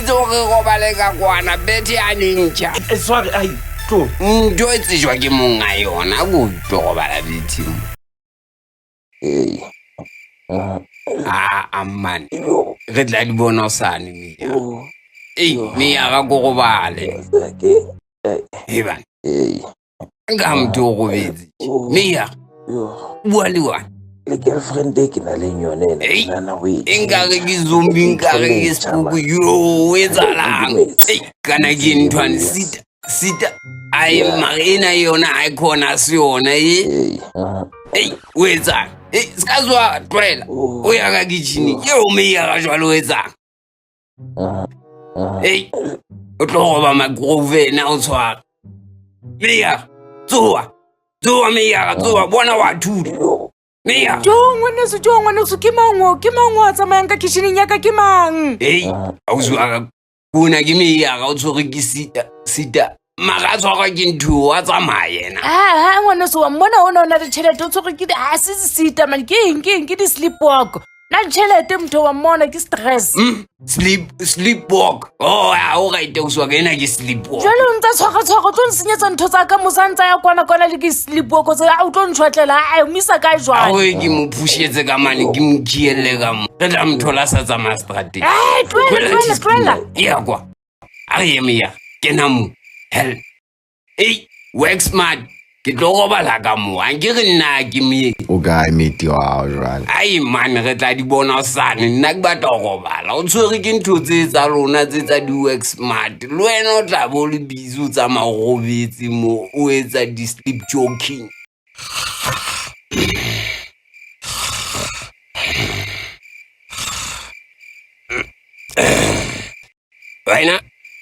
itse gore go balega kwana bete ya nentšha Sorry, ai, tlo. ntho e tsejwa ke monga yona go tlo go bala bete mo man re tla di bona o sane meya meya ga ko go bale bana nka motho o go betse meya bua le wana Le girlfriend ke na le yone nana we. Nkare ke zombie nkare ke spook yo etsalang kana ke ntwana sita ai marina yona ai khona siyona o etsang sikazwa twela o ya ka kitchen yo me ya ga jwalo o etsang o tlo go ba magrove na o tshwara meya tsoa meya tsoa bona wa thuto meya ngwaneso ke mango a tsamayang ka kitcheneng ya ka ke mang auzwa kuna ke meya ga o tshwere ke sita maga tshwara ke ntho a tsamaya yena ngwaneso wa mmona o na le tšhelete o tshwere ke a se sita man ke eng ke di-sleepwalk na tšhelete motho wa mmona ke stress sleepwalk o gaite o swa ka ena ke sleepwalk jale o ntsa tshwagatshwaga o tlo nsenyetsa ntho tsa ka mosantsa ya kwana le ke sleepwalk tse a o tlo ntšhwatlela a o misa kae jwale aoe ke mo pušetse ka mane ke mo kielele ka mo re tla mothola sa tsamaya strateng tloela ya kwa a re emeya ke na mo hell work smart ke tlo go bala ka mo a ke re nna ke me o kae meti wa jwale ai man re tla di bona sane nna ke batla go bala o tshwere ke ntho tse tsa rona tse tsa di-work smart le wena o tla bo le busy o tsamaya go robetse mo o etsa di-sleep joking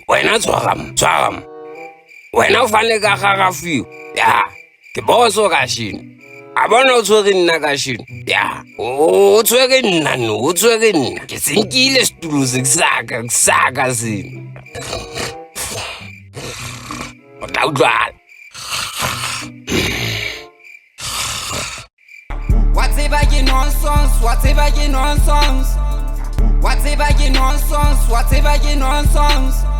wena tshwaramo wena o fane ka gagafio ya ke boso ka shino a bona o tshwere nna ka shino ya o tshwere nna no o tshwere nna ke senkile setulo se kusaka seno o tla utlwala Whatever you nonsense, whatever you nonsense. Whatever you nonsense, whatever you nonsense.